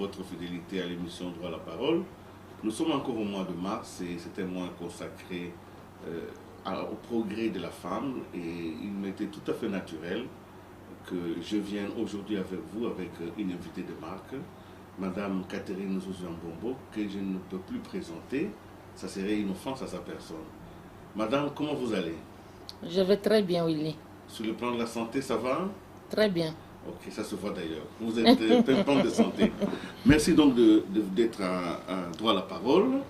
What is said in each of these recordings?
votre fidélité à l'émission Droit à la parole. Nous sommes encore au mois de mars et c'est un mois consacré au progrès de la femme et il m'était tout à fait naturel que je vienne aujourd'hui avec vous avec une invitée de marque, Madame Catherine Zouzouambombo, que je ne peux plus présenter, ça serait une offense à sa personne. Madame, comment vous allez? Je vais très bien, Willy. Sur le plan de la santé, ça va? Très bien. Ok, ça se voit d'ailleurs. Vous êtes pimpant de santé. Merci donc d'être à droit à la parole.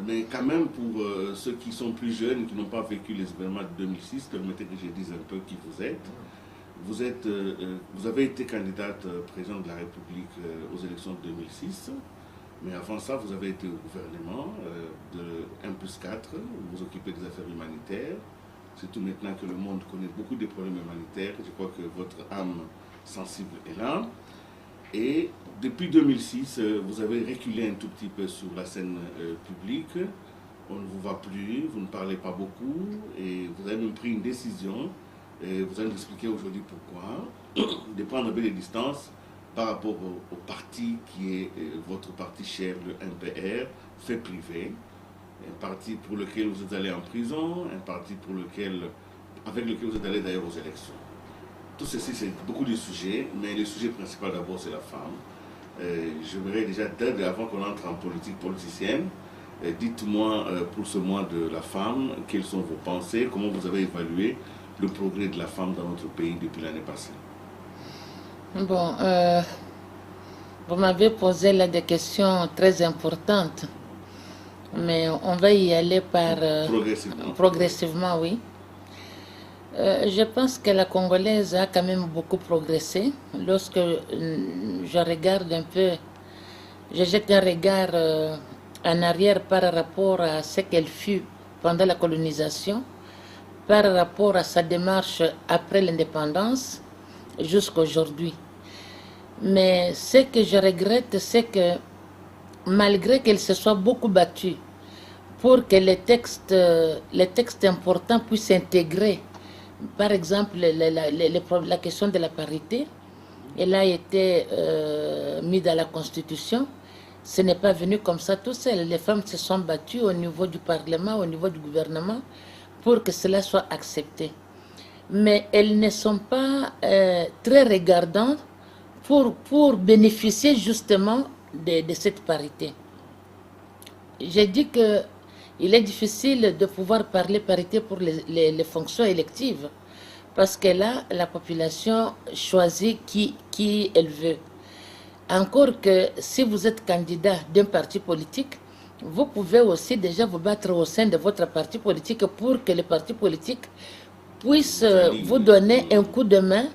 Mais quand même, pour ceux qui sont plus jeunes, qui n'ont pas vécu les événements de 2006, permettez que je dise un peu qui vous êtes. Vous avez été candidate présidente de la République aux élections de 2006. Mais avant ça, vous avez été au gouvernement de 1+4. Vous vous occupez des affaires humanitaires. Surtout maintenant que le monde connaît beaucoup de problèmes humanitaires. Je crois que votre âme sensible est là. Et depuis 2006, vous avez reculé un tout petit peu sur la scène publique. On ne vous voit plus, vous ne parlez pas beaucoup. Et vous avez même pris une décision. Et vous allez nous expliquer aujourd'hui pourquoi. De prendre un peu de distance par rapport au parti qui est votre parti cher, le MPR, fait privé. Un parti pour lequel vous êtes allé en prison, un parti avec lequel vous êtes allé d'ailleurs aux élections. Tout ceci, c'est beaucoup de sujets, mais le sujet principal d'abord, c'est la femme. J'aimerais déjà, avant qu'on entre en politique politicienne, dites-moi pour ce mois de la femme, quelles sont vos pensées, comment vous avez évalué le progrès de la femme dans notre pays depuis l'année passée? Bon, vous m'avez posé là des questions très importantes. Mais on va y aller par progressivement, oui. Je pense que la Congolaise a quand même beaucoup progressé. Lorsque je regarde un peu, je jette un regard en arrière par rapport à ce qu'elle fut pendant la colonisation, par rapport à sa démarche après l'indépendance jusqu'à aujourd'hui. Mais ce que je regrette, c'est que malgré qu'elle se soit beaucoup battue pour que les textes importants puissent s'intégrer, par exemple la question de la parité, elle a été mise dans la Constitution. Ce n'est pas venu comme ça tout seul. Les femmes se sont battues au niveau du Parlement, au niveau du gouvernement, pour que cela soit accepté. Mais elles ne sont pas très regardantes pour bénéficier justement de cette parité. J'ai dit qu'il est difficile de pouvoir parler parité pour les fonctions électives parce que là, la population choisit qui elle veut. Encore que si vous êtes candidat d'un parti politique, vous pouvez aussi déjà vous battre au sein de votre parti politique pour que le parti politique puisse vous donner un coup de main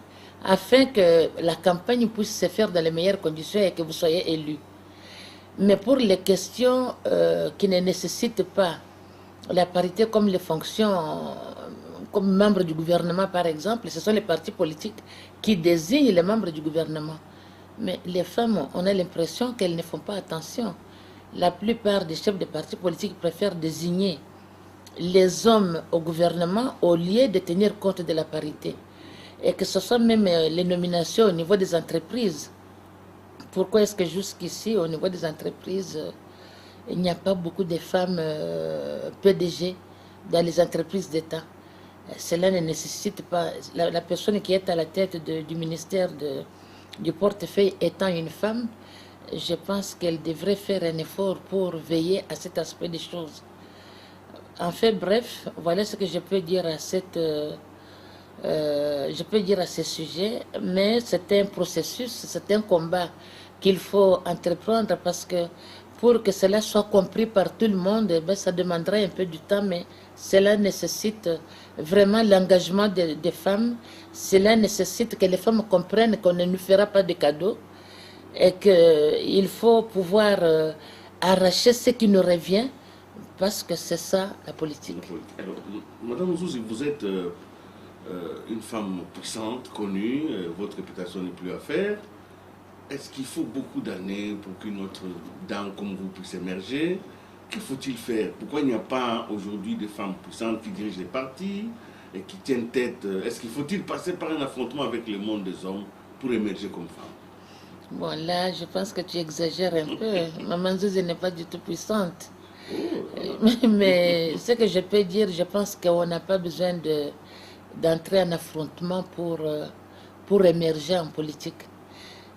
afin que la campagne puisse se faire dans les meilleures conditions et que vous soyez élu. Mais pour les questions qui ne nécessitent pas la parité comme les fonctions, comme membre du gouvernement par exemple, ce sont les partis politiques qui désignent les membres du gouvernement. Mais les femmes, on a l'impression qu'elles ne font pas attention. La plupart des chefs de partis politiques préfèrent désigner les hommes au gouvernement au lieu de tenir compte de la parité. Et que ce soit même les nominations au niveau des entreprises. Pourquoi est-ce que jusqu'ici, au niveau des entreprises, il n'y a pas beaucoup de femmes PDG dans les entreprises d'État? Cela ne nécessite pas... La personne qui est à la tête du ministère du portefeuille étant une femme, je pense qu'elle devrait faire un effort pour veiller à cet aspect des choses. En fait, bref, voilà ce que je peux dire à ce sujet, mais c'est un processus, c'est un combat qu'il faut entreprendre parce que pour que cela soit compris par tout le monde, ça demanderait un peu du temps, mais cela nécessite vraiment l'engagement des femmes. Cela nécessite que les femmes comprennent qu'on ne nous fera pas de cadeaux et qu'il faut pouvoir arracher ce qui nous revient parce que c'est ça la politique. Alors, Madame Ouzouzi, vous êtes une femme puissante, connue, votre réputation n'est plus à faire. Est-ce qu'il faut beaucoup d'années pour qu'une autre dame comme vous puisse émerger? Que faut-il faire? Pourquoi il n'y a pas aujourd'hui de femmes puissantes qui dirigent les partis et qui tiennent tête? Est-ce qu'il faut-il passer par un affrontement avec le monde des hommes pour émerger comme femme? Bon, là, je pense que tu exagères un peu. Maman Zouzi n'est pas du tout puissante. Mais ce que je peux dire, je pense qu'on n'a pas besoin d'entrer en affrontement pour émerger en politique.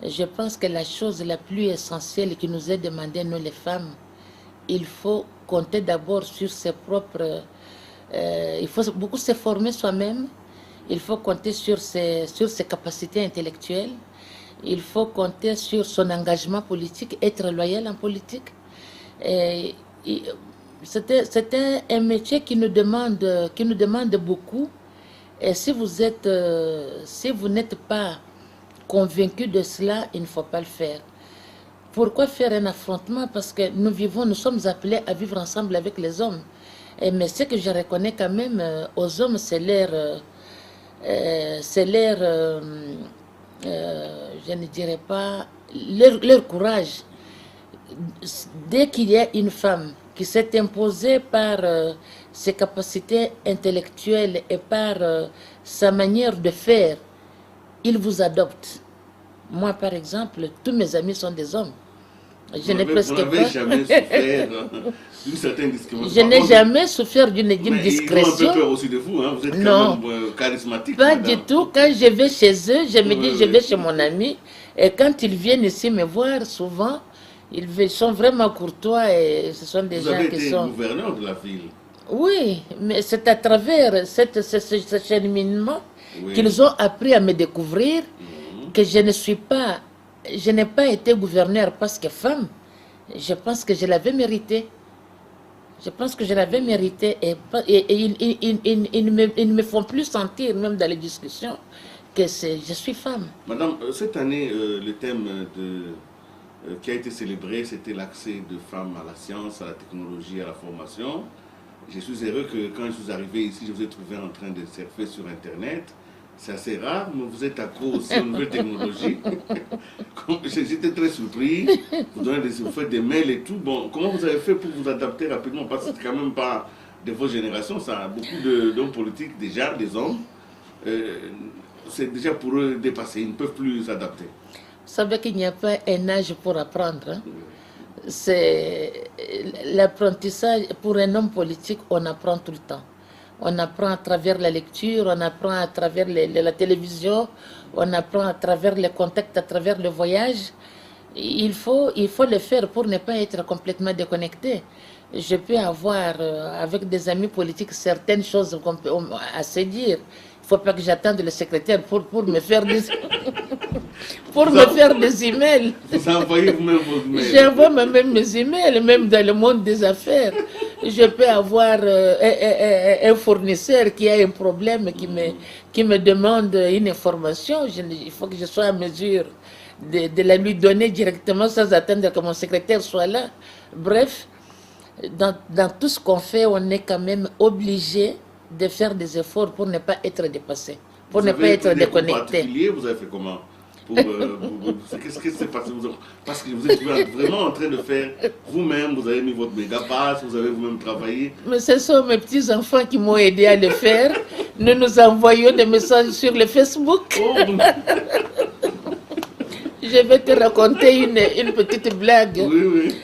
Je pense que la chose la plus essentielle qui nous est demandée, nous les femmes, il faut compter d'abord sur ses propres... il faut beaucoup se former soi-même, il faut compter sur ses capacités intellectuelles, il faut compter sur son engagement politique, être loyal en politique. C'est un métier qui nous demande beaucoup. Et si vous n'êtes pas convaincu de cela, il ne faut pas le faire. Pourquoi faire un affrontement? Parce que nous sommes appelés à vivre ensemble avec les hommes. Mais ce que je reconnais quand même aux hommes, c'est je ne dirais pas, leur courage. Dès qu'il y a une femme qui s'est imposée par ses capacités intellectuelles et par sa manière de faire, ils vous adoptent. Moi, par exemple, tous mes amis sont des hommes. Je n'ai presque pas... jamais souffert d'une certaine discrimination. Je n'ai jamais souffert d'une discrétion. Ils ont un peu peur aussi de vous, hein? Vous êtes quand même charismatique. Pas du tout. Quand je vais chez eux, je me dis, je vais chez mon ami. Et quand ils viennent ici me voir, souvent, ils sont vraiment courtois et ce sont des gens qui sont... Vous avez été gouverneur de la ville. Oui, mais c'est à travers ce cheminement qu'ils ont appris à me découvrir que je n'ai pas été gouverneur parce que femme. Je pense que je l'avais mérité. Je pense que je l'avais mérité et ils ne me font plus sentir, même dans les discussions, que je suis femme. Madame, cette année, le thème qui a été célébré, c'était l'accès de femmes à la science, à la technologie, à la formation. Je suis heureux que quand je suis arrivé ici, je vous ai trouvé en train de surfer sur Internet. C'est assez rare, mais vous êtes accro aussi aux nouvelles technologies. J'étais très surpris. Vous faites des mails et tout. Bon, comment vous avez fait pour vous adapter rapidement? Parce que c'est quand même pas de vos générations, ça. Beaucoup d'hommes politiques, déjà, des hommes, c'est déjà pour eux dépassé. Ils ne peuvent plus s'adapter. Vous savez qu'il n'y a pas un âge pour apprendre. Hein? C'est l'apprentissage. Pour un homme politique, on apprend tout le temps. On apprend à travers la lecture, on apprend à travers la télévision, on apprend à travers les contacts, à travers le voyage. Il faut le faire pour ne pas être complètement déconnecté. Je peux avoir avec des amis politiques certaines choses à se dire. Il ne faut pas que j'attende le secrétaire pour me faire des... faire des emails. Vous envoyez vous-même vos emails? J'envoie même mes emails, même dans le monde des affaires. Je peux avoir un fournisseur qui a un problème, qui me demande une information. Il faut que je sois en mesure de la lui donner directement sans attendre que mon secrétaire soit là. Bref, dans tout ce qu'on fait, on est quand même obligé de faire des efforts pour ne pas être dépassé, pour ne pas être déconnecté. Vous avez fait comment? Qu'est-ce qui s'est passé? Parce que vous êtes vraiment en train de faire vous-même, vous avez mis votre mégapass, vous avez vous-même travaillé. Mais ce sont mes petits-enfants qui m'ont aidé à le faire. Nous envoyons des messages sur le Facebook. Oh. Je vais te raconter une petite blague. Oui.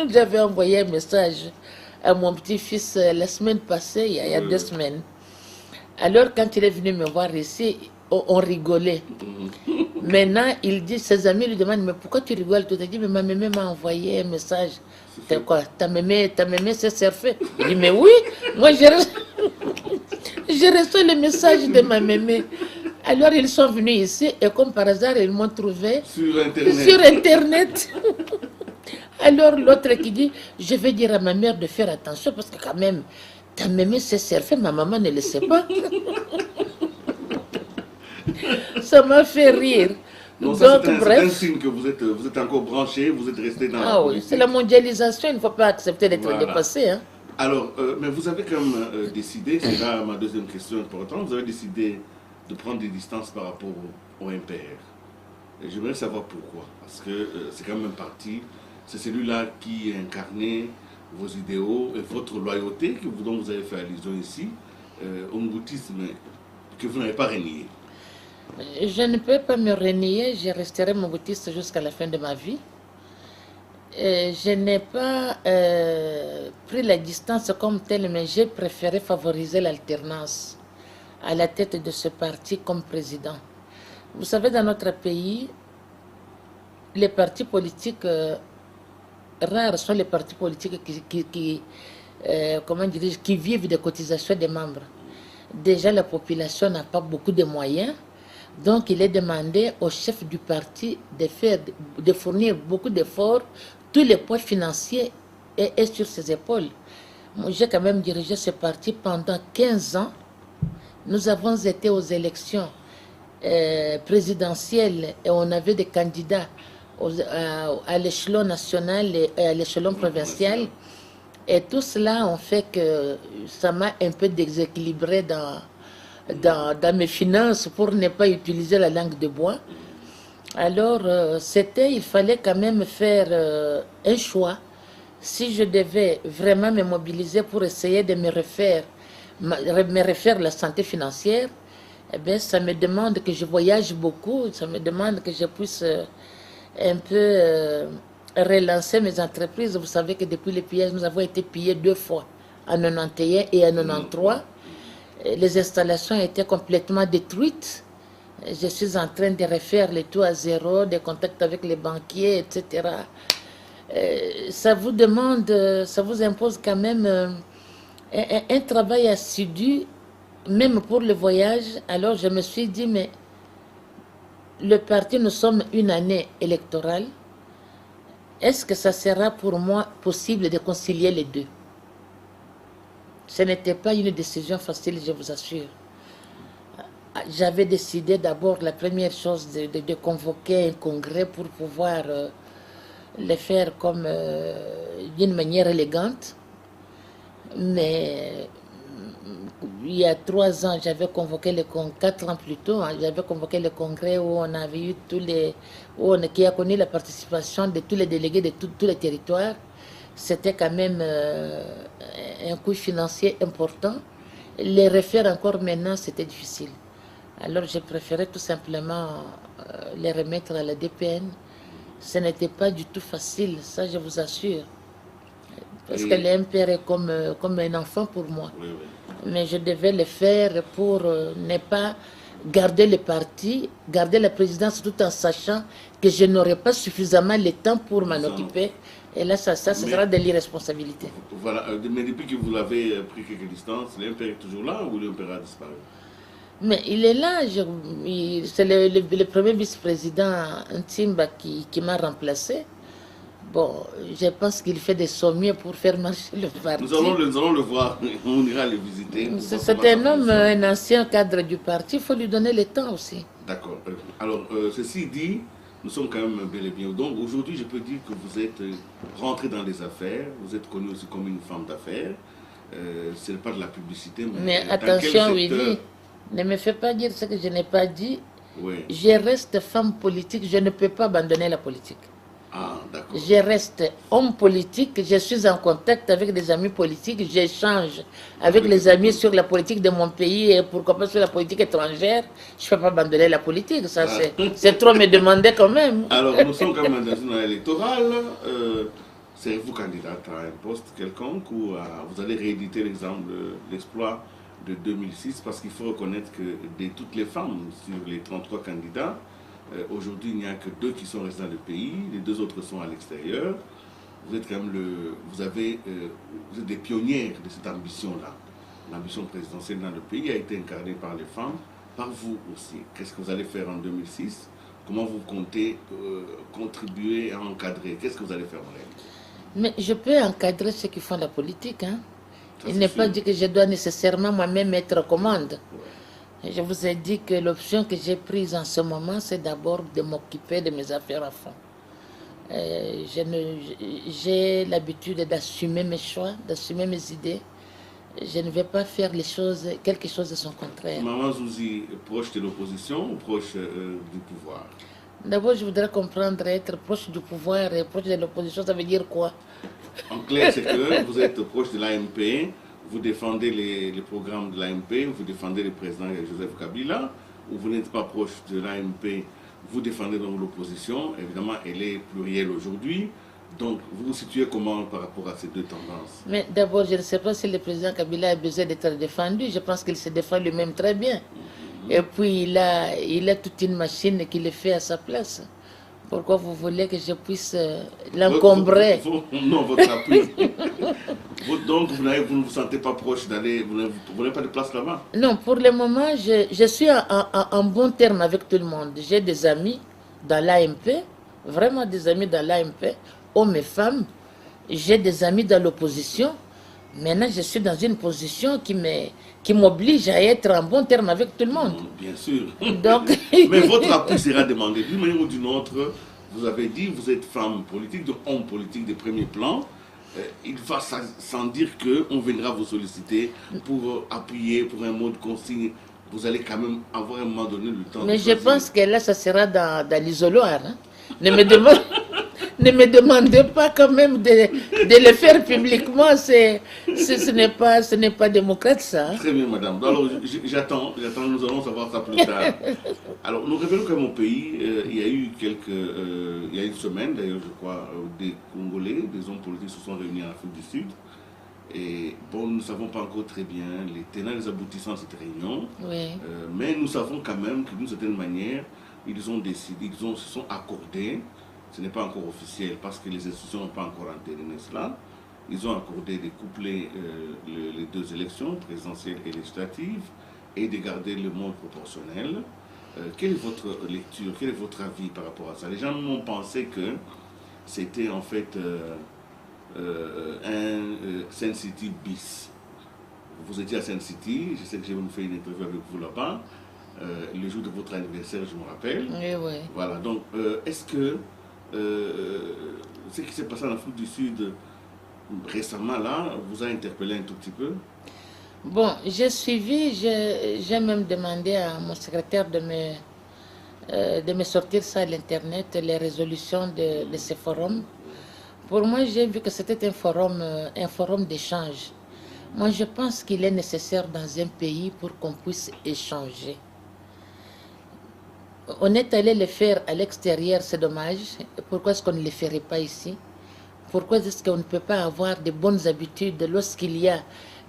J'avais envoyé un message à mon petit-fils la semaine passée, il y a 2 semaines. Alors, quand il est venu me voir ici, on rigolait. Maintenant, il dit, ses amis lui demandent, mais pourquoi tu rigoles? Tu te dis, mais ma mémé m'a envoyé un message. Quoi? Ta mémé s'est surfée. Il dit, mais oui, moi j'ai reçu le message de ma mémé. Alors, ils sont venus ici et comme par hasard, ils m'ont trouvé sur Internet. Alors, l'autre qui dit, je vais dire à ma mère de faire attention parce que quand même, ta mémé s'est surfée, ma maman ne le sait pas. Ça m'a fait rire. Donc, c'est un signe que vous êtes encore branché, vous êtes resté dans la politique. Oui, c'est la mondialisation, il ne faut pas accepter d'être dépassé. Hein. Alors, mais vous avez quand même décidé, c'est là ma deuxième question importante, vous avez décidé de prendre des distances par rapport au MPR. Et j'aimerais savoir pourquoi. Parce que c'est quand même un parti, c'est celui-là qui incarnait vos idéaux et votre loyauté dont vous avez fait allusion ici, au moutisme que vous n'avez pas régné. Je ne peux pas me renier, je resterai moboutiste jusqu'à la fin de ma vie. Je n'ai pas pris la distance comme telle, mais j'ai préféré favoriser l'alternance à la tête de ce parti comme président. Vous savez, dans notre pays, les partis politiques, rares sont les partis politiques qui vivent des cotisations des membres. Déjà, la population n'a pas beaucoup de moyens, donc il est demandé au chef du parti de fournir beaucoup d'efforts. Tous les poids financiers est sur ses épaules. J'ai quand même dirigé ce parti pendant 15 ans. Nous avons été aux élections présidentielles et on avait des candidats à l'échelon national et à l'échelon provincial. Et tout cela ont fait que ça m'a un peu déséquilibré dans mes finances pour ne pas utiliser la langue de bois. Alors, il fallait quand même faire un choix. Si je devais vraiment me mobiliser pour essayer de me refaire la santé financière, eh bien, ça me demande que je voyage beaucoup, ça me demande que je puisse un peu relancer mes entreprises. Vous savez que depuis le pillage, nous avons été pillés 2 fois, en 91 et en 93. Les installations étaient complètement détruites. Je suis en train de refaire le tout à zéro, des contacts avec les banquiers, etc. Ça vous demande, ça vous impose quand même un travail assidu, même pour le voyage. Alors je me suis dit, mais le parti, nous sommes une année électorale. Est-ce que ça sera pour moi possible de concilier les deux? Ce n'était pas une décision facile, je vous assure. J'avais décidé d'abord, la première chose, de convoquer un congrès pour pouvoir le faire comme d'une manière élégante. Mais il y a 3 ans, j'avais convoqué le congrès, 4 ans plus tôt, j'avais convoqué le congrès où on avait eu qui a connu la participation de tous les délégués de tous les territoires. C'était quand même un coût financier important. Les refaire encore maintenant, c'était difficile. Alors j'ai préféré tout simplement les remettre à la DPN. Ce n'était pas du tout facile, ça je vous assure. Parce que l'MPR est comme un enfant pour moi. Oui, oui. Mais je devais le faire pour ne pas garder le parti, garder la présidence tout en sachant que je n'aurais pas suffisamment le temps pour m'en occuper. Et là, ça sera de l'irresponsabilité. Voilà, mais depuis que vous l'avez pris quelques distances, l'MPR est toujours là ou l'MPR a disparu? Mais il est là, c'est le premier vice-président Ntimba qui m'a remplacé. Bon, je pense qu'il fait des sommiers pour faire marcher le parti. Nous allons le voir, on ira le visiter. C'est un homme, un ancien cadre du parti, il faut lui donner le temps aussi. D'accord. Alors, ceci dit, nous sommes quand même bel et bien. Donc aujourd'hui, je peux dire que vous êtes rentré dans les affaires, vous êtes connu aussi comme une femme d'affaires. Ce n'est pas de la publicité, mais attention, Willy, ne me fais pas dire ce que je n'ai pas dit. Oui. Je reste femme politique, je ne peux pas abandonner la politique. Ah, d'accord. Je reste homme politique, je suis en contact avec des amis politiques, j'échange avec les amis sur la politique de mon pays et pourquoi pas sur la politique étrangère. Je ne peux pas abandonner la politique, ça c'est trop me demander quand même. Alors nous sommes quand même dans une année électorale. Serez-vous candidate à un poste quelconque ou vous allez rééditer l'exploit de 2006 parce qu'il faut reconnaître que de toutes les femmes sur les 33 candidats, aujourd'hui, il n'y a que 2 qui sont restés dans le pays, les 2 autres sont à l'extérieur. Vous êtes quand même vous êtes des pionnières de cette ambition-là. L'ambition présidentielle dans le pays a été incarnée par les femmes, par vous aussi. Qu'est-ce que vous allez faire en 2006? Comment vous comptez contribuer à encadrer? Qu'est-ce que vous allez faire en réalité? Mais je peux encadrer ceux qui font la politique. Hein? Il n'est pas dit que je dois nécessairement moi-même être aux commandes. Ouais. Je vous ai dit que l'option que j'ai prise en ce moment, c'est d'abord de m'occuper de mes affaires à fond. J'ai l'habitude d'assumer mes choix, d'assumer mes idées. Je ne vais pas faire quelque chose de son contraire. Maman Zouzi, proche de l'opposition ou proche du pouvoir? D'abord, je voudrais comprendre, être proche du pouvoir et proche de l'opposition, ça veut dire quoi? En clair, c'est que vous êtes proche de l'AMP, vous défendez les programmes de l'AMP, vous défendez le président Joseph Kabila, vous n'êtes pas proche de l'AMP, vous défendez donc l'opposition. Évidemment, elle est plurielle aujourd'hui. Donc, vous vous situez comment par rapport à ces deux tendances? Mais d'abord, je ne sais pas si le président Kabila a besoin d'être défendu. Je pense qu'il se défend lui-même très bien. Et puis, il a toute une machine qui le fait à sa place. Pourquoi vous voulez que je puisse l'encombrer? Non, votre appui. Donc, vous ne vous sentez pas proche d'aller, vous n'avez pas de place là-bas? Non, pour le moment, je suis en bon terme avec tout le monde. J'ai des amis dans l'AMP, vraiment des amis dans l'AMP, hommes et femmes. J'ai des amis dans l'opposition. Maintenant, je suis dans une position qui m'oblige à être en bon terme avec tout le monde. Bien sûr. Donc... Mais votre appui sera demandé d'une manière ou d'une autre. Vous avez dit, vous êtes femme politique, donc homme politique de premier plan. Il va sans dire qu'on viendra vous solliciter pour appuyer, pour un mot de consigne. Vous allez quand même avoir un moment donné le temps. Mais je pense que là, ça sera dans l'isoloir. Hein? Ne me demandez pas quand même de le faire publiquement. Ce n'est pas démocrate, ça. Hein? Très bien, madame. Alors, j'attends, nous allons savoir ça plus tard. Alors, nous révélons que mon pays, il y a eu il y a une semaine, d'ailleurs, je crois, des Congolais, des hommes politiques se sont réunis en Afrique du Sud. Et bon, nous ne savons pas encore très bien les tenants et les aboutissants de cette réunion. Oui. Mais nous savons quand même que d'une certaine manière, ils ont décidé, se sont accordés. Ce n'est pas encore officiel parce que les institutions n'ont pas encore entériné cela. Ils ont accordé de coupler les deux élections, présidentielles et législatives, et de garder le mode proportionnel. Quelle est votre lecture, quel est votre avis par rapport à ça? Les gens m'ont pensé que c'était en fait un Sun City bis. Vous étiez à Sun City, je sais que j'ai fait une interview avec vous là-bas, le jour de votre anniversaire, je me rappelle. Oui, oui. Voilà, donc est-ce que ce qui s'est passé en Afrique du Sud récemment là vous a interpellé un tout petit peu? Bon, j'ai suivi, j'ai même demandé à mon secrétaire de me sortir ça à l'internet, les résolutions de ce forum. Pour moi, j'ai vu que c'était un forum d'échange. Moi, je pense qu'il est nécessaire dans un pays pour qu'on puisse échanger. On est allé le faire à l'extérieur, c'est dommage. Pourquoi est-ce qu'on ne le ferait pas ici? Pourquoi est-ce qu'on ne peut pas avoir de bonnes habitudes lorsqu'il y a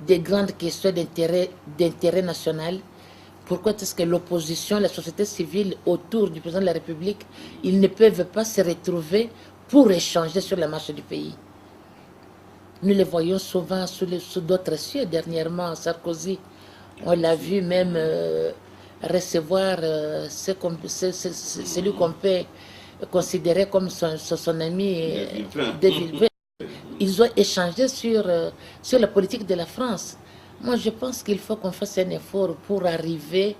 des grandes questions d'intérêt national? Pourquoi est-ce que l'opposition, la société civile autour du président de la République, ils ne peuvent pas se retrouver pour échanger sur la marche du pays? Nous le voyons souvent sous d'autres cieux. Dernièrement, Sarkozy, on l'a vu même recevoir celui qu'on peut considérer comme son ami de Villepin. Ils ont échangé sur la politique de la France. Moi, je pense qu'il faut qu'on fasse un effort pour arriver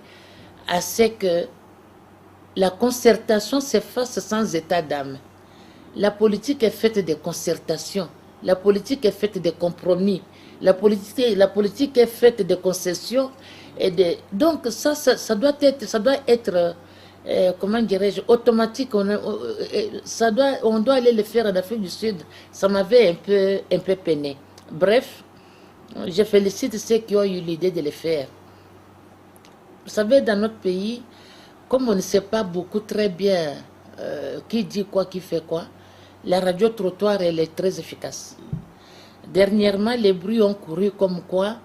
à ce que la concertation se fasse sans état d'âme. La politique est faite de concertation. La politique est faite de compromis. La politique est faite de concessions. Donc ça doit être comment dirais-je, automatique. On doit aller le faire en Afrique du Sud. Ça m'avait un peu peiné. Bref, je félicite ceux qui ont eu l'idée de le faire. Vous savez, dans notre pays, comme on ne sait pas beaucoup très bien qui dit quoi, qui fait quoi, la radio-trottoir, elle est très efficace. Dernièrement, les bruits ont couru comme quoi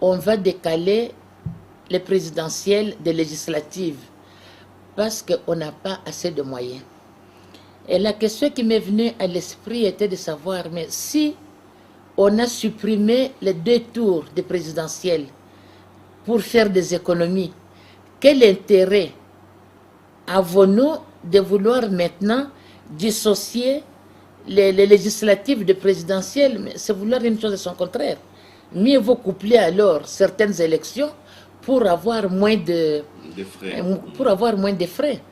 on va décaler les présidentielles des législatives parce qu'on n'a pas assez de moyens. Et la question qui m'est venue à l'esprit était de savoir, mais si on a supprimé les 2 tours des présidentielles pour faire des économies, quel intérêt avons-nous de vouloir maintenant dissocier les législatives des présidentielles? Mais c'est vouloir une chose et son contraire. Mieux vaut coupler alors certaines élections pour avoir moins de frais.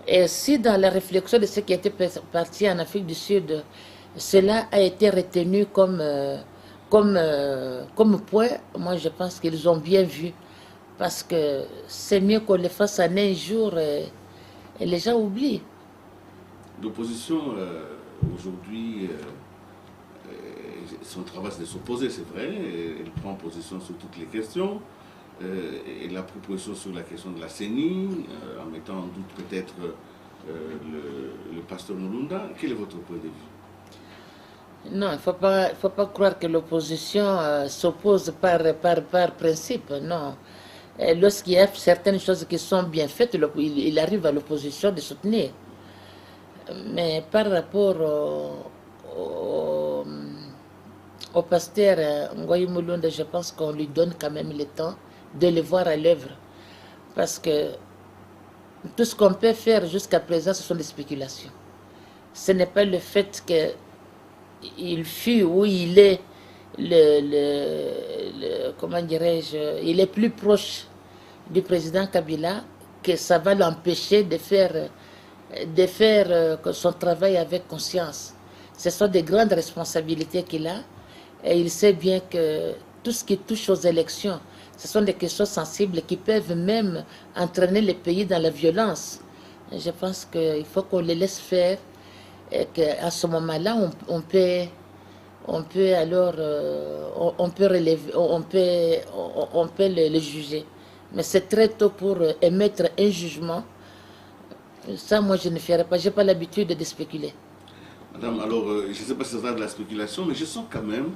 Et si dans la réflexion de ce qui était parti en Afrique du Sud, cela a été retenu comme point, moi je pense qu'ils ont bien vu. Parce que c'est mieux qu'on le fasse en un jour et les gens oublient. L'opposition, aujourd'hui, son travail c'est de s'opposer, c'est vrai. Elle prend position sur toutes les questions. Elle a pris position sur la question de la CENI, en mettant en doute peut-être le pasteur Mulunda. Quel est votre point de vue? Non, il ne faut pas croire que l'opposition s'oppose par principe, non. Lorsqu'il y a certaines choses qui sont bien faites, il arrive à l'opposition de soutenir. Mais par rapport au pasteur Ngoyi Mulunda, je pense qu'on lui donne quand même le temps de le voir à l'œuvre. Parce que tout ce qu'on peut faire jusqu'à présent, ce sont des spéculations. Ce n'est pas le fait qu'il fut ou il est comment dirais-je, il est plus proche du président Kabila que ça va l'empêcher de faire son travail avec conscience. Ce sont des grandes responsabilités qu'il a et il sait bien que tout ce qui touche aux élections, ce sont des questions sensibles qui peuvent même entraîner le pays dans la violence. Et je pense qu'il faut qu'on les laisse faire et qu'à ce moment-là, on peut alors on peut le juger. Mais c'est très tôt pour émettre un jugement. Ça, moi, je ne ferai pas. Je n'ai pas l'habitude de spéculer. Madame, alors, je ne sais pas si c'est de la spéculation, mais je sens quand même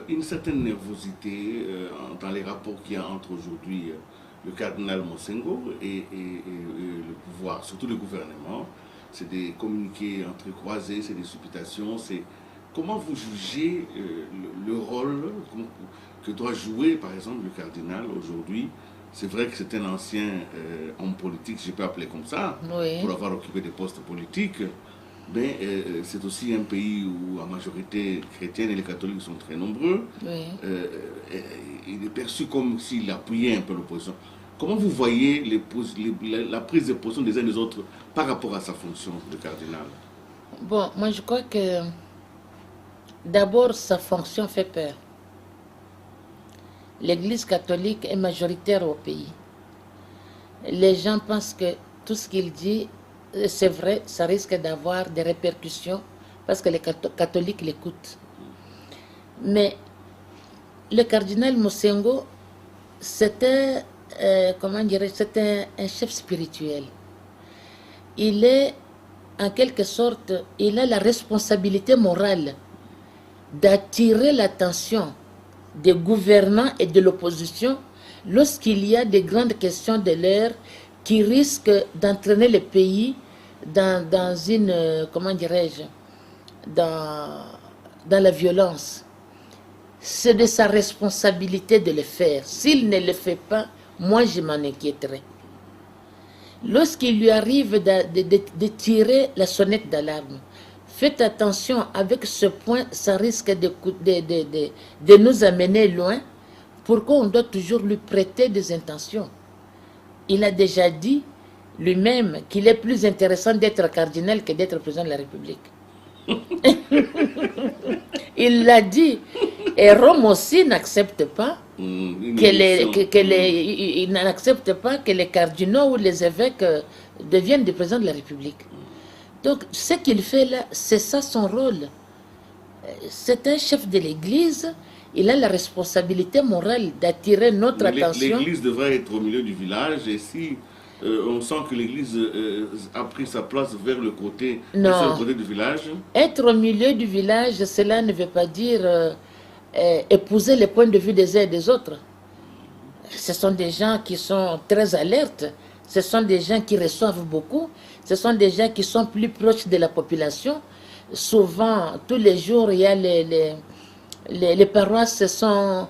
une certaine nervosité dans les rapports qu'il y a entre aujourd'hui le cardinal Mosengo et le pouvoir, surtout le gouvernement. C'est des communiqués entrecroisés, c'est des supputations. Comment vous jugez le rôle que doit jouer, par exemple, le cardinal aujourd'hui? C'est vrai que c'est un ancien homme politique, je peux appeler comme ça, oui, pour avoir occupé des postes politiques. Mais c'est aussi un pays où la majorité chrétienne et les catholiques sont très nombreux. oui. Il est perçu comme s'il appuyait un peu l'opposition. Comment vous voyez la prise de position des uns des autres par rapport à sa fonction de cardinal? Bon, moi je crois que d'abord sa fonction fait peur. L'Église catholique est majoritaire au pays. Les gens pensent que tout ce qu'il dit, c'est vrai, ça risque d'avoir des répercussions parce que les catholiques l'écoutent. Mais le cardinal Mosengo, c'était, comment dirais-je, c'était un chef spirituel. Il est, en quelque sorte, il a la responsabilité morale d'attirer l'attention des gouvernants et de l'opposition lorsqu'il y a des grandes questions de l'heure qui risquent d'entraîner le pays dans une, comment dirais-je, dans la violence. C'est de sa responsabilité de le faire. S'il ne le fait pas, moi je m'en inquiéterai. Lorsqu'il lui arrive de tirer la sonnette d'alarme, faites attention, avec ce point, ça risque de nous amener loin. Pourquoi on doit toujours lui prêter des intentions? Il a déjà dit lui-même qu'il est plus intéressant d'être cardinal que d'être président de la République. Il l'a dit. Et Rome aussi n'accepte pas il n'accepte pas que les cardinaux ou les évêques deviennent des présidents de la République. Donc, ce qu'il fait là, c'est ça son rôle. C'est un chef de l'Église. Il a la responsabilité morale d'attirer notre attention. L'Église devrait être au milieu du village et si on sent que l'Église a pris sa place vers le côté, du village. Être au milieu du village, cela ne veut pas dire épouser les points de vue des uns et des autres. Ce sont des gens qui sont très alertes. Ce sont des gens qui reçoivent beaucoup. Ce sont des gens qui sont plus proches de la population. Souvent, tous les jours, il y a les paroisses sont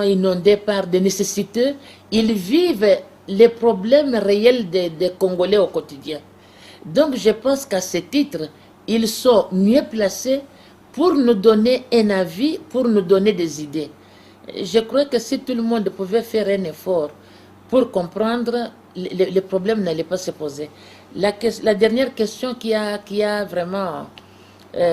inondées par des nécessités. Ils vivent les problèmes réels des Congolais au quotidien. Donc, je pense qu'à ce titre, ils sont mieux placés pour nous donner un avis, pour nous donner des idées. Je crois que si tout le monde pouvait faire un effort pour comprendre, les problèmes n'allaient pas se poser. La dernière question qui a vraiment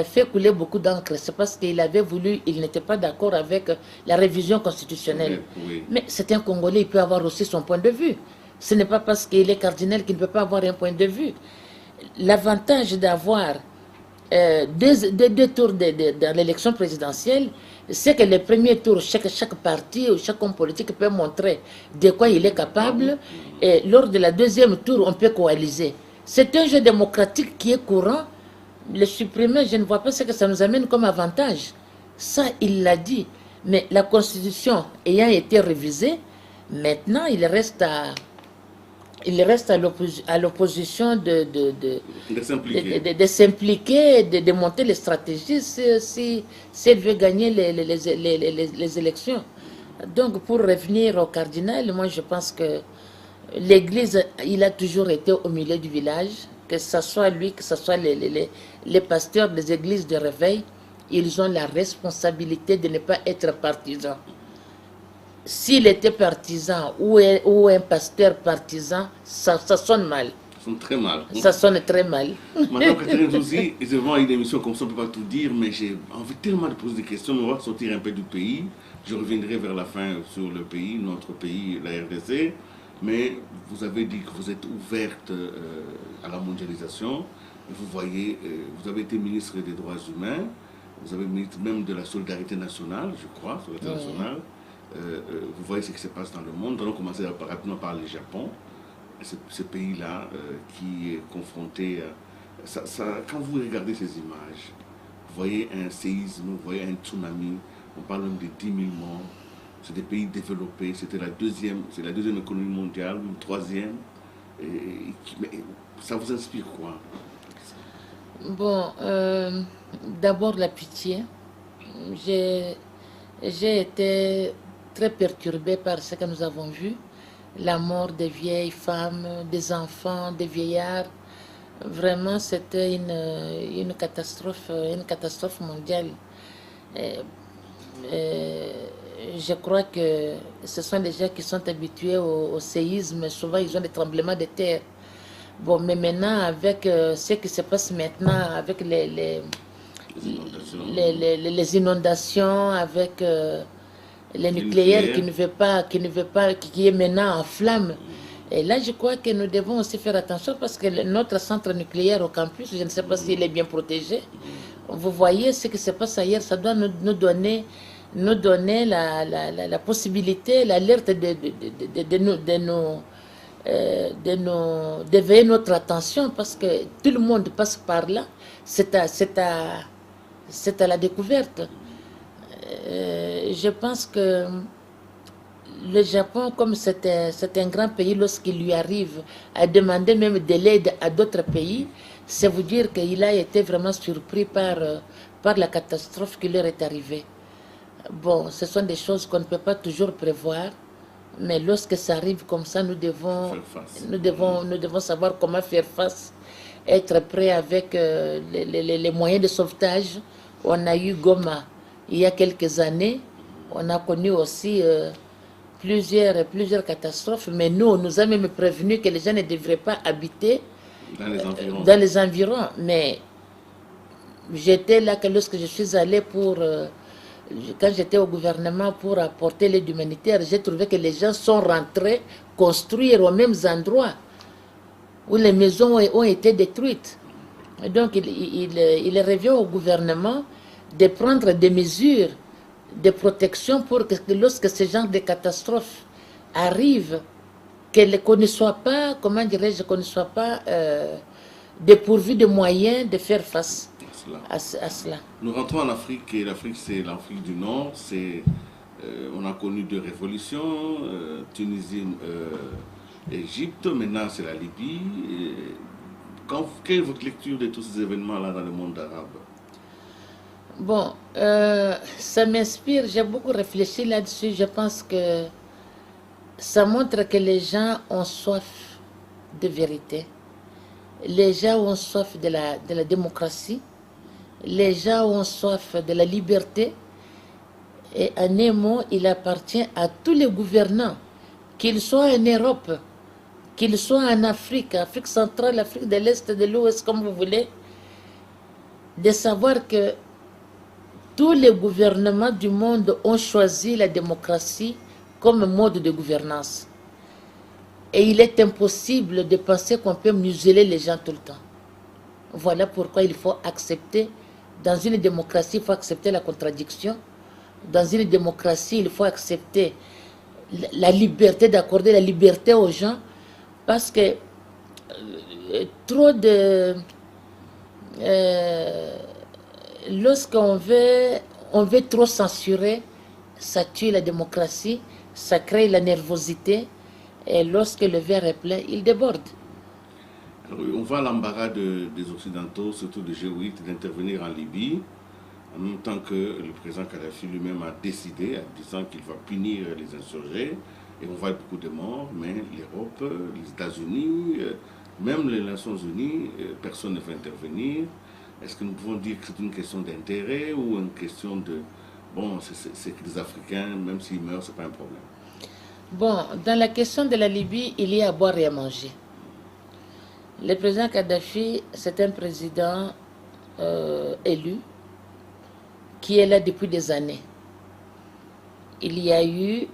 fait couler beaucoup d'encre, c'est parce qu'il avait voulu, il n'était pas d'accord avec la révision constitutionnelle. Oui. Mais c'est un Congolais, il peut avoir aussi son point de vue. Ce n'est pas parce qu'il est cardinal qu'il ne peut pas avoir un point de vue. L'avantage d'avoir deux tours dans l'élection présidentielle, c'est que le premier tour, chaque parti ou chaque homme politique peut montrer de quoi il est capable, et lors de la deuxième tour, on peut coaliser. C'est un jeu démocratique qui est courant. Le supprimer, je ne vois pas ce que ça nous amène comme avantage. Ça, il l'a dit. Mais la Constitution ayant été révisée, maintenant, il reste à l'opposition de s'impliquer, de monter les stratégies si elle veut gagner les élections. Donc, pour revenir au cardinal, moi je pense que l'Église, il a toujours été au milieu du village, que ce soit lui, que ce soit les pasteurs des églises de réveil, ils ont la responsabilité de ne pas être partisans. S'il était partisan ou un pasteur partisan, ça sonne mal. Ça sonne très mal. Ça sonne très mal. Madame Catherine Zouzi, c'est vraiment une émission comme ça, on ne peut pas tout dire, mais j'ai envie tellement de poser des questions, mais on va sortir un peu du pays. Je reviendrai vers la fin sur le pays, notre pays, la RDC. Mais vous avez dit que vous êtes ouverte à la mondialisation. Vous voyez, vous avez été ministre des Droits humains, vous avez ministre même de la solidarité nationale, je crois, solidarité nationale. Vous voyez ce qui se passe dans le monde. Nous allons commencer rapidement par le Japon, ce pays-là qui est confronté. Quand vous regardez ces images, vous voyez un séisme, vous voyez un tsunami, on parle même de 10 000 morts. C'est des pays développés, c'est la deuxième économie mondiale, une troisième. Mais ça vous inspire quoi? Bon, d'abord la pitié. J'ai été très perturbée par ce que nous avons vu. La mort des vieilles femmes, des enfants, des vieillards. Vraiment, c'était une catastrophe mondiale. Je crois que ce sont des gens qui sont habitués au séisme. Souvent, ils ont des tremblements de terre. Bon, mais maintenant, avec ce qui se passe maintenant, avec les inondations, avec les nucléaires qui est maintenant en flammes. Et là, je crois que nous devons aussi faire attention parce que notre centre nucléaire au campus, je ne sais pas s'il est bien protégé. Vous voyez ce qui se passe ailleurs, ça doit nous donner la possibilité, l'alerte d'éveiller notre attention parce que tout le monde passe par là. C'est à la découverte. Je pense que le Japon, comme c'est un grand pays, lorsqu'il lui arrive à demander même de l'aide à d'autres pays, c'est vous dire qu'il a été vraiment surpris par la catastrophe qui leur est arrivée. Bon, ce sont des choses qu'on ne peut pas toujours prévoir, mais lorsque ça arrive comme ça, nous devons savoir comment faire face, être prêt avec les moyens de sauvetage. On a eu Goma il y a quelques années, on a connu aussi plusieurs catastrophes, mais nous avons même prévenu que les gens ne devraient pas habiter dans les environs. Mais j'étais là que lorsque je suis allée quand j'étais au gouvernement pour apporter l'aide humanitaire, j'ai trouvé que les gens sont rentrés construire aux mêmes endroits où les maisons ont été détruites. Et donc il revient au gouvernement de prendre des mesures de protection pour que lorsque ce genre de catastrophes arrivent, qu'on ne soit pas, comment dirais-je, qu'on ne soit pas dépourvu de moyens de faire face à cela. Nous rentrons en Afrique, et l'Afrique c'est l'Afrique du Nord, on a connu deux révolutions, Tunisie, Égypte, maintenant c'est la Libye. Quelle est votre lecture de tous ces événements-là dans le monde arabe? Bon, ça m'inspire, j'ai beaucoup réfléchi là-dessus. Je pense que ça montre que les gens ont soif de vérité. Les gens ont soif de la démocratie. Les gens ont soif de la liberté. Et en un mot, il appartient à tous les gouvernants, qu'ils soient en Europe, qu'ils soient en Afrique, Afrique centrale, Afrique de l'Est, de l'Ouest, comme vous voulez, de savoir que tous les gouvernements du monde ont choisi la démocratie comme mode de gouvernance. Et il est impossible de penser qu'on peut museler les gens tout le temps. Voilà pourquoi il faut accepter, dans une démocratie, il faut accepter la contradiction. Dans une démocratie, il faut accepter la liberté, d'accorder la liberté aux gens, parce que trop de... lorsqu'on veut trop censurer, ça tue la démocratie, ça crée la nervosité, et lorsque le verre est plein, il déborde. On voit l'embarras des Occidentaux, surtout de G8, d'intervenir en Libye, en même temps que le président Kadhafi lui-même a décidé, en disant qu'il va punir les insurgés, et on voit beaucoup de morts, mais l'Europe, les États-Unis, même les Nations Unies, personne ne veut intervenir. Est-ce que nous pouvons dire que c'est une question d'intérêt ou une question de... Bon, c'est que les Africains, même s'ils meurent, ce n'est pas un problème. Bon, dans la question de la Libye, il y a à boire et à manger. Le président Kadhafi, c'est un président élu qui est là depuis des années. Il y a eu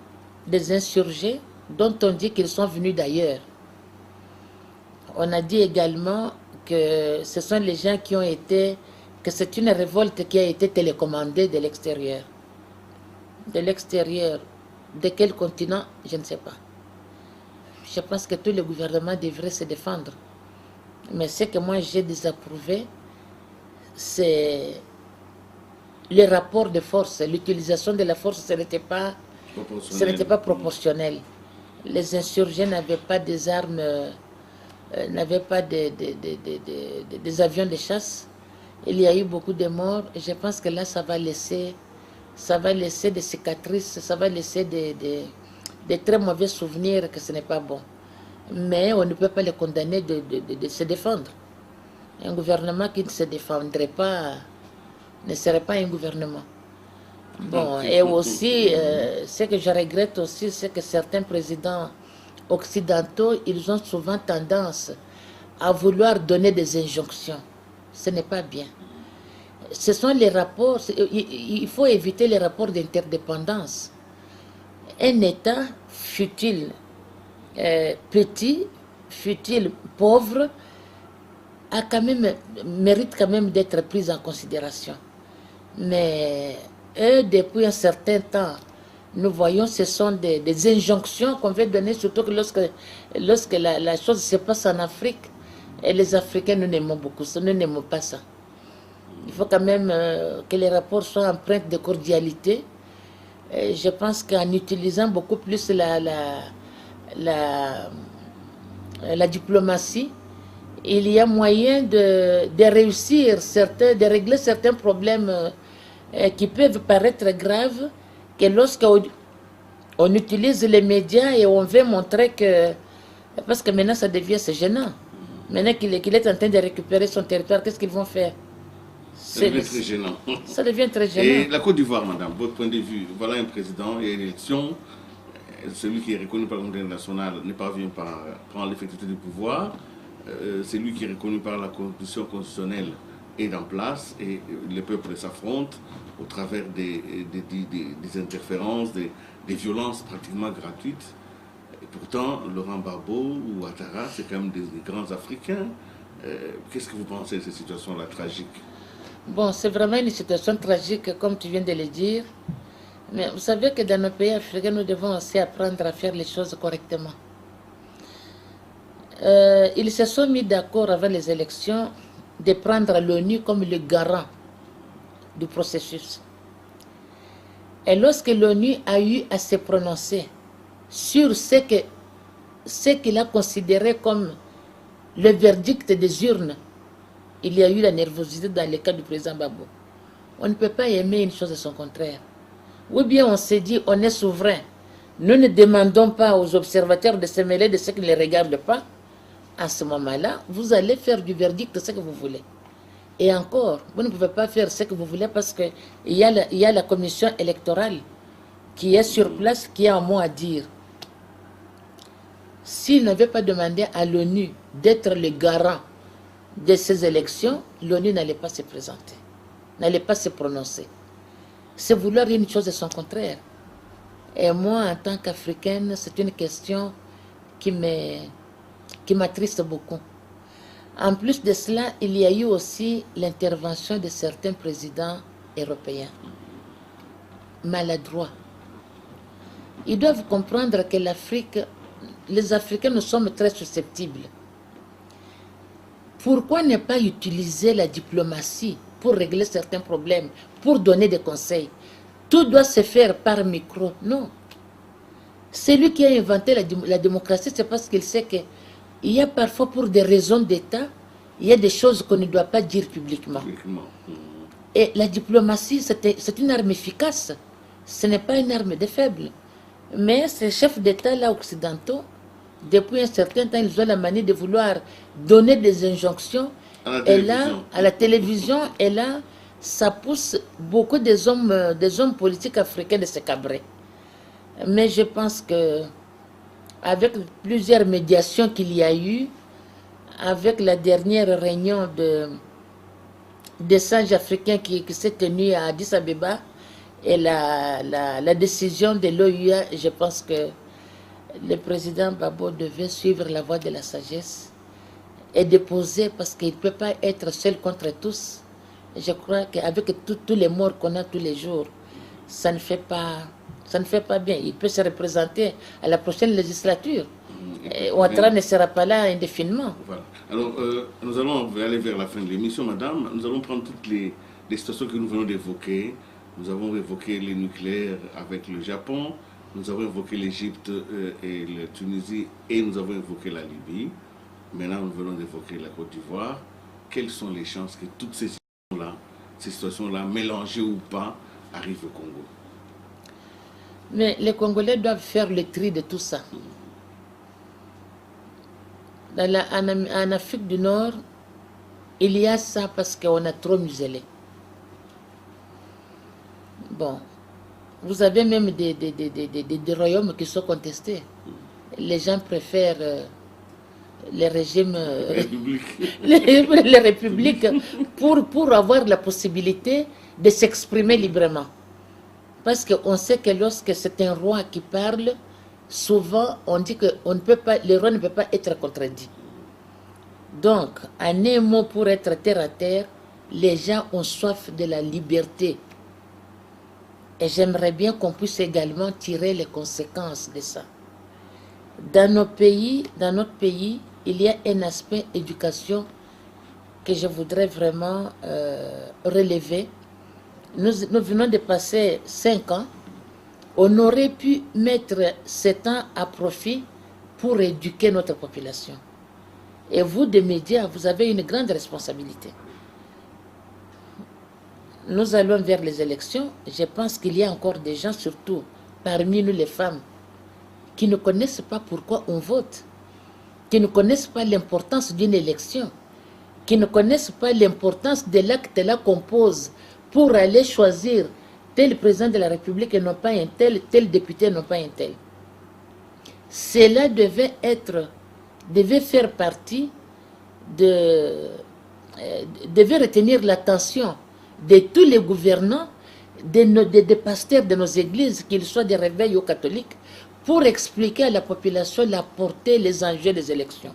des insurgés dont on dit qu'ils sont venus d'ailleurs. On a dit également que ce sont les gens qui ont été, que c'est une révolte qui a été télécommandée de l'extérieur. De l'extérieur, de quel continent, je ne sais pas. Je pense que tous les gouvernements devraient se défendre. Mais ce que moi j'ai désapprouvé, c'est le rapport de force, l'utilisation de la force, ce n'était pas proportionnel. Les insurgés n'avaient pas des armes, n'avaient pas des avions de chasse. Il y a eu beaucoup de morts et je pense que là ça va laisser des cicatrices, ça va laisser des très mauvais souvenirs, que ce n'est pas bon. Mais on ne peut pas les condamner de se défendre. Un gouvernement qui ne se défendrait pas ne serait pas un gouvernement. Bon, et aussi, ce que je regrette aussi, c'est que certains présidents occidentaux, ils ont souvent tendance à vouloir donner des injonctions. Ce n'est pas bien. Ce sont les rapports, il faut éviter les rapports d'interdépendance. Un État, fut-il petit, fut-il pauvre, mérite quand même d'être pris en considération. Mais depuis un certain temps, nous voyons ce sont des injonctions qu'on veut donner, surtout que lorsque la chose se passe en Afrique, et les Africains, nous n'aimons beaucoup ça, nous n'aimons pas ça. Il faut quand même que les rapports soient empreints de cordialité. Et je pense qu'en utilisant beaucoup plus la diplomatie, il y a moyen de réussir de régler certains problèmes qui peuvent paraître graves, que lorsqu'on utilise les médias et on veut montrer que... Parce que maintenant, c'est gênant. Maintenant qu'il est en train de récupérer son territoire, qu'est-ce qu'ils vont faire? Ça devient très gênant. Ça devient très gênant. Et la Côte d'Ivoire, madame, votre point de vue, voilà un président, il y a une élection, celui qui est reconnu par l'Union nationale ne parvient pas à prendre l'effectivité du pouvoir, celui qui est reconnu par la Constitution constitutionnelle est en place et le peuple s'affronte au travers des interférences, des violences pratiquement gratuites. Et pourtant, Laurent Gbagbo ou Ouattara, c'est quand même des grands Africains. Qu'est-ce que vous pensez de cette situation-là tragique? Bon, c'est vraiment une situation tragique, comme tu viens de le dire. Mais vous savez que dans nos pays africains, nous devons aussi apprendre à faire les choses correctement. Ils se sont mis d'accord avant les élections de prendre l'ONU comme le garant du processus. Et lorsque l'ONU a eu à se prononcer sur ce qu'il a considéré comme le verdict des urnes, il y a eu la nervosité dans le cas du président Gbagbo. On ne peut pas aimer une chose et son contraire. Ou bien on s'est dit, on est souverain. Nous ne demandons pas aux observateurs de se mêler de ce qui ne les regarde pas. À ce moment-là, vous allez faire du verdict ce que vous voulez. Et encore, vous ne pouvez pas faire ce que vous voulez parce qu'il y a la commission électorale qui est sur place, qui a un mot à dire. S'il n'avait pas demandé à l'ONU d'être le garant de ces élections, l'ONU n'allait pas se présenter, n'allait pas se prononcer. C'est vouloir une chose et son contraire. Et moi, en tant qu'Africaine, c'est une question qui m'attriste beaucoup. En plus de cela, il y a eu aussi l'intervention de certains présidents européens, maladroits. Ils doivent comprendre que l'Afrique, les Africains, nous sommes très susceptibles. Pourquoi ne pas utiliser la diplomatie pour régler certains problèmes, pour donner des conseils? Tout doit se faire par micro. Non. Celui qui a inventé la démocratie, c'est parce qu'il sait qu'il y a parfois, pour des raisons d'État, il y a des choses qu'on ne doit pas dire publiquement. Et la diplomatie, c'est une arme efficace. Ce n'est pas une arme de faible. Mais ces chefs d'État-là occidentaux, depuis un certain temps, ils ont la manie de vouloir donner des injonctions. Et là, à la télévision, et là, ça pousse beaucoup des hommes politiques africains de se cabrer. Mais je pense que avec plusieurs médiations qu'il y a eu, avec la dernière réunion des sages africains qui s'est tenue à Addis Abeba et la décision de l'OUA, je pense que le président Babo devait suivre la voie de la sagesse et déposer, parce qu'il ne peut pas être seul contre tous. Je crois qu'avec tous les morts qu'on a tous les jours, ça ne fait pas bien. Il peut se représenter à la prochaine législature. Ouattara ne sera pas là indéfiniment. Voilà. Alors, nous allons aller vers la fin de l'émission, madame. Nous allons prendre toutes les situations que nous venons d'évoquer. Nous avons évoqué les nucléaires avec le Japon, nous avons évoqué l'Égypte et la Tunisie, et nous avons évoqué la Libye. Maintenant, nous venons d'évoquer la Côte d'Ivoire. Quelles sont les chances que toutes ces situations-là, mélangées ou pas, arrivent au Congo? Mais les Congolais doivent faire le tri de tout ça. En Afrique du Nord, il y a ça parce qu'on a trop muselé. Bon, vous avez même des royaumes qui sont contestés. Les gens préfèrent les régimes, les républiques pour avoir la possibilité de s'exprimer librement. Parce qu'on sait que lorsque c'est un roi qui parle, souvent on dit que le roi ne peut pas être contredit. Donc, en un mot, pour être terre à terre, les gens ont soif de la liberté. Et j'aimerais bien qu'on puisse également tirer les conséquences de ça. Dans notre pays, il y a un aspect éducation que je voudrais vraiment relever. Nous venons de passer 5 ans. On aurait pu mettre 7 ans à profit pour éduquer notre population. Et vous, des médias, vous avez une grande responsabilité. Nous allons vers les élections. Je pense qu'il y a encore des gens, surtout parmi nous les femmes, qui ne connaissent pas pourquoi on vote, qui ne connaissent pas l'importance d'une élection, qui ne connaissent pas l'importance de l'acte-là qu'on pose pour aller choisir tel président de la République et non pas un tel député et non pas un tel. Cela devait faire partie devait retenir l'attention de tous les gouvernants, des pasteurs de nos églises, qu'ils soient des réveils ou catholiques, pour expliquer à la population la portée, les enjeux des élections.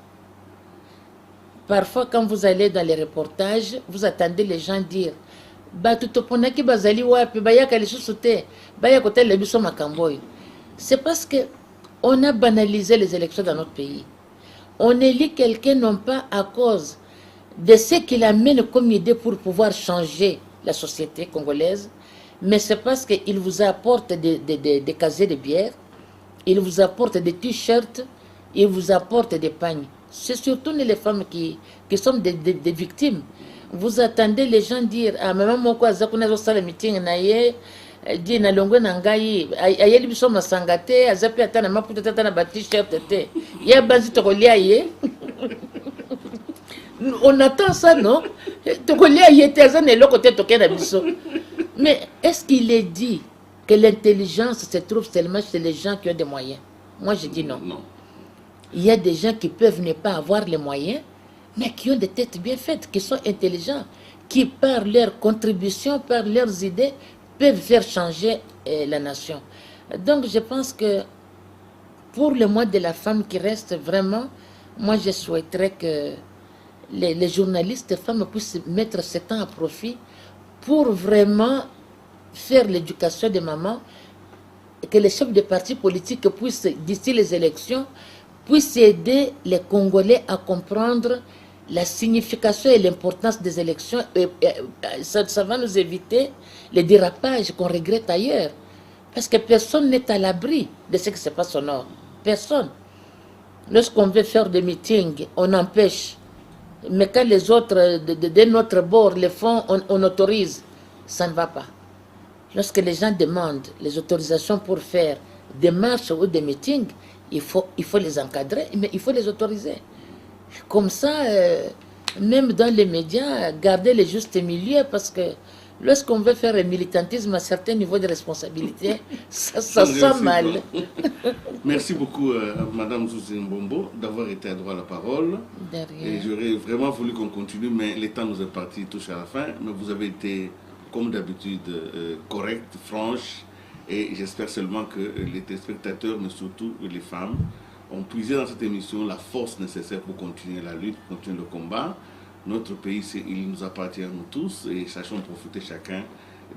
Parfois, quand vous allez dans les reportages, vous attendez les gens dire c'est parce qu'on a banalisé les élections dans notre pays. On élit quelqu'un non pas à cause de ce qu'il amène comme idée pour pouvoir changer la société congolaise, mais c'est parce qu'il vous apporte des casiers de bière, il vous apporte des t-shirts, il vous apporte des pagnes. C'est surtout les femmes qui sont des victimes. Vous attendez les gens dire ah maman moko azakuna zo sala meeting na ye di na longwe na ngai ayeli biso masanga te azapi ata na maputa tata na ba t-shirt te ya banzi to kolia ye. On attend ça, non? Mais est-ce qu'il est dit que l'intelligence se trouve seulement chez les gens qui ont des moyens? Moi, je dis non. Il y a des gens qui peuvent ne pas avoir les moyens, mais qui ont des têtes bien faites, qui sont intelligents, qui par leur contribution, par leurs idées, peuvent faire changer la nation. Donc, je pense que pour le mois de la femme qui reste vraiment, moi, je souhaiterais que les journalistes femmes puissent mettre ce temps à profit pour vraiment faire l'éducation des mamans, et que les chefs de partis politiques puissent, d'ici les élections, puissent aider les Congolais à comprendre la signification et l'importance des élections. Et ça va nous éviter les dérapages qu'on regrette ailleurs. Parce que personne n'est à l'abri de ce qui se passe au Nord. Personne. Lorsqu'on veut faire des meetings, on empêche. Mais quand les autres de notre bord les font, on autorise. Ça ne va pas. Lorsque les gens demandent les autorisations pour faire des marches ou des meetings, il faut les encadrer, mais il faut les autoriser. Comme ça, même dans les médias, garder le juste milieu, parce que lorsqu'on veut faire un militantisme à certains niveaux de responsabilité, ça sent mal. Merci beaucoup, Madame Zouzine Mbombo, d'avoir été à droit à la parole. Et j'aurais vraiment voulu qu'on continue, mais le temps nous est parti, touche à la fin. Mais vous avez été, comme d'habitude, correcte, franche. Et j'espère seulement que les téléspectateurs, mais surtout les femmes, ont puisé dans cette émission la force nécessaire pour continuer la lutte, pour continuer le combat. Notre pays, il nous appartient à nous tous et sachons profiter chacun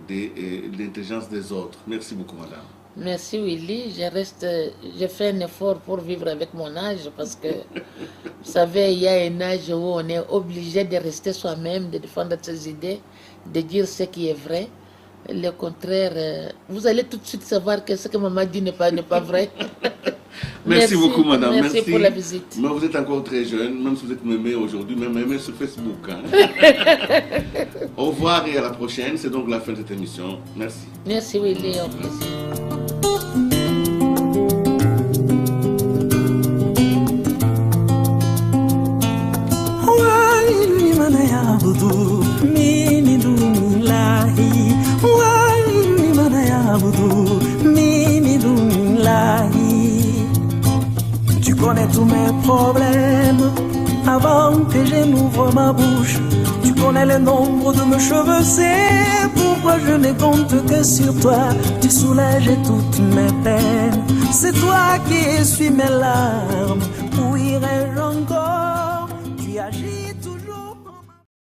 de l'intelligence des autres. Merci beaucoup, madame. Merci, Willy. Je fais un effort pour vivre avec mon âge parce que, vous savez, il y a un âge où on est obligé de rester soi-même, de défendre ses idées, de dire ce qui est vrai. Le contraire, vous allez tout de suite savoir que ce que maman dit n'est pas vrai. Merci beaucoup, madame. Merci pour la visite. Mais vous êtes encore très jeune, même si vous êtes mémé aujourd'hui, même mémé sur Facebook. Hein. Au revoir et à la prochaine. C'est donc la fin de cette émission. Merci. Merci, Willy. Au plaisir. Tu connais tous mes problèmes avant que je n'ouvre ma bouche. Tu connais le nombre de mes cheveux, c'est pourquoi je ne compte que sur toi. Tu soulages toutes mes peines, c'est toi qui essuies mes larmes. Où irais-je encore?